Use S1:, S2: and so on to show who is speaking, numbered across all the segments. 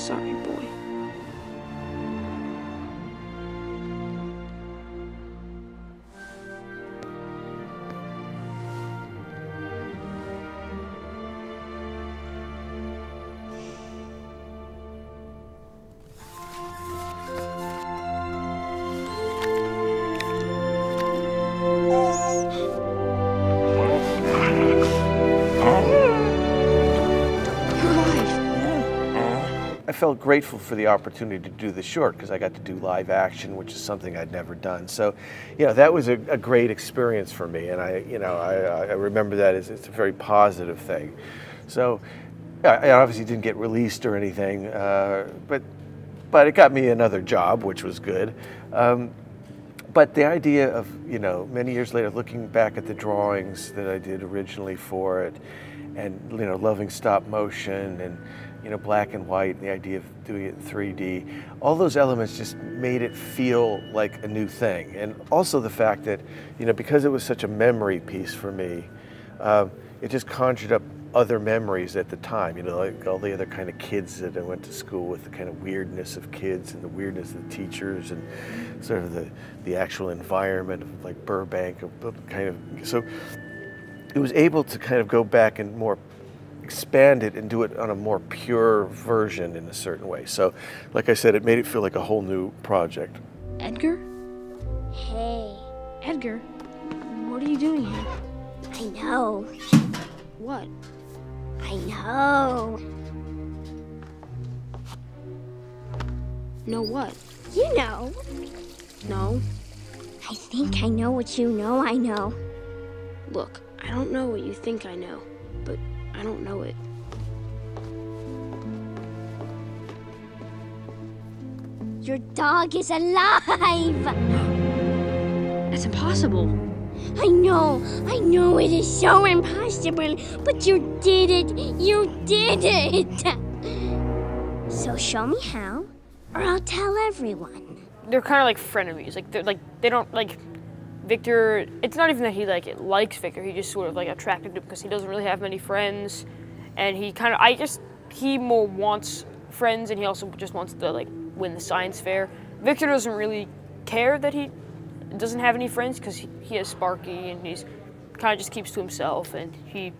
S1: Sorry, boy.
S2: I felt grateful for the opportunity to do the short because I got to do live action, which is something I'd never done. So, that was a great experience for me, and I remember that as it's a very positive thing. So, I obviously didn't get released or anything, but it got me another job, which was good. But the idea of, many years later, looking back at the drawings that I did originally for it, and loving stop motion and black and white, and the idea of doing it in 3D, all those elements just made it feel like a new thing. And also the fact that, because it was such a memory piece for me, it just conjured up other memories at the time, like all the other kind of kids that I went to school with, the kind of weirdness of kids and the weirdness of the teachers and sort of the actual environment of like Burbank, so it was able to kind of go back and more expand it and do it on a more pure version in a certain way. So, like I said, it made it feel like a whole new project.
S1: Edgar?
S3: Hey.
S1: Edgar, what are you doing here?
S3: I know.
S1: What?
S3: I know.
S1: Know what?
S3: You know.
S1: No.
S3: I think I know what you know I know.
S1: Look, I don't know what you think I know, but I don't know it.
S3: Your dog is alive!
S1: That's impossible.
S3: I know it is so impossible, but you did it! So show me how, or I'll tell everyone.
S4: They're kind of like frenemies. They don't like Victor. It's not even that he likes Victor. He just sort of attracted to him because he doesn't really have many friends, and he more wants friends, and he also just wants to win the science fair. Victor doesn't really care that he doesn't have any friends because he has Sparky, and he's kind of just keeps to himself, and he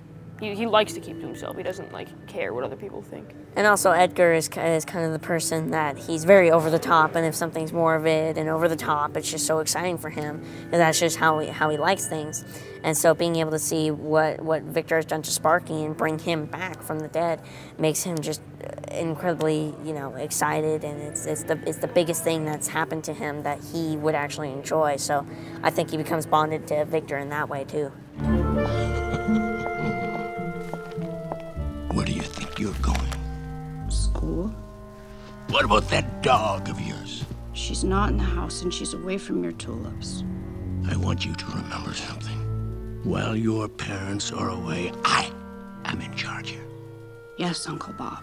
S4: likes to keep to himself. He doesn't care what other people think.
S5: And also Edgar is kind of the person that he's very over the top, and if something's more of it and over the top, it's just so exciting for him. And that's just how he likes things. And so being able to see what Victor has done to Sparky and bring him back from the dead makes him just incredibly, excited, and it's the biggest thing that's happened to him that he would actually enjoy. So I think he becomes bonded to Victor in that way too.
S6: Where do you think you're going?
S1: School?
S6: What about that dog of yours?
S1: She's not in the house, and she's away from your tulips.
S6: I want you to remember something. While your parents are away, I am in charge here.
S1: Yes, Uncle Bob.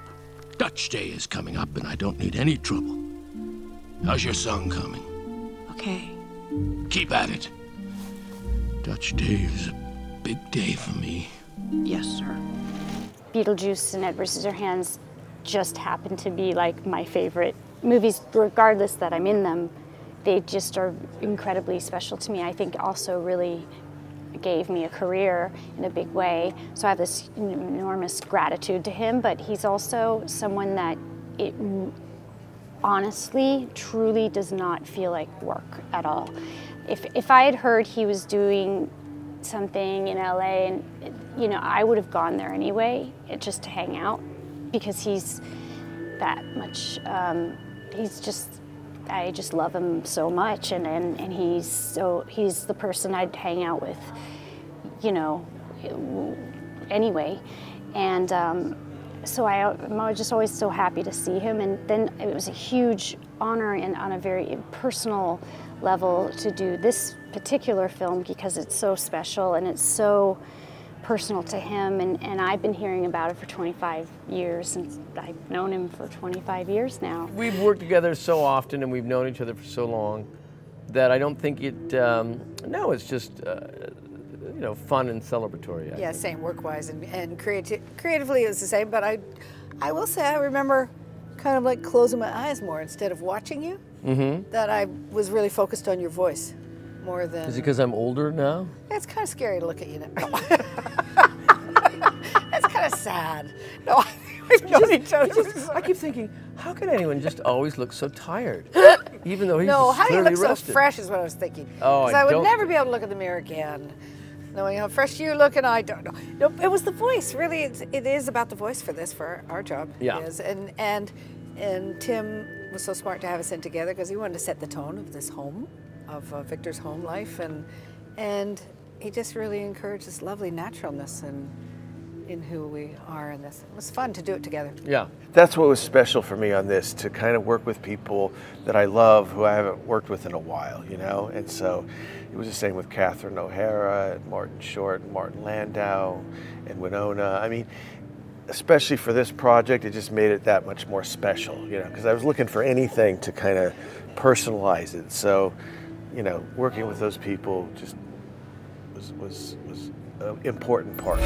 S6: Dutch Day is coming up, and I don't need any trouble. How's your song coming?
S1: Okay.
S6: Keep at it. Dutch Day is a big day for me.
S1: Yes, sir.
S7: Beetlejuice and Edward Scissorhands just happen to be my favorite movies, regardless that I'm in them. They just are incredibly special to me. I think also really gave me a career in a big way. So I have this enormous gratitude to him, but he's also someone that it honestly, truly does not feel like work at all. If I had heard he was doing something in LA, and I would have gone there anyway, just to hang out, because he's that much. I just love him so much, and he's the person I'd hang out with, anyway, and so I'm just always so happy to see him, and then it was a huge honor and on a very personal level to do this particular film because it's so special and it's so personal to him, and I've been hearing about it for 25 years, and I've known him for 25 years now.
S8: We've worked together so often and we've known each other for so long that I don't think it, no, it's just, fun and celebratory.
S9: Yeah, same work-wise and creatively it was the same, but I will say I remember kind of like closing my eyes more instead of watching you. That I was really focused on your voice more than.
S8: Is it because I'm older now?
S9: It's kind of scary to look at you now. It's kind of sad. No, we've known each other.
S8: I keep thinking, how can anyone just always look so tired? Even though he's
S9: No, how do you
S8: clearly
S9: look
S8: rested.
S9: so fresh is what I was thinking.
S8: Oh,
S9: Because I would never be able to look in the mirror again. Knowing how fresh you look, and I don't know. No, it was the voice. Really, it is about the voice for this, for our job.
S8: Yeah.
S9: It is. And Tim was so smart to have us in together because he wanted to set the tone of this home, of Victor's home life, and he just really encouraged this lovely naturalness in who we are in this. It was fun to do it together.
S8: Yeah.
S2: That's what was special for me on this, to kind of work with people that I love who I haven't worked with in a while, you know? And so it was the same with Catherine O'Hara, and Martin Short, and Martin Landau, and Winona. I mean, especially for this project, it just made it that much more special, you know, because I was looking for anything to kind of personalize it. So, you know, working with those people just was an important part.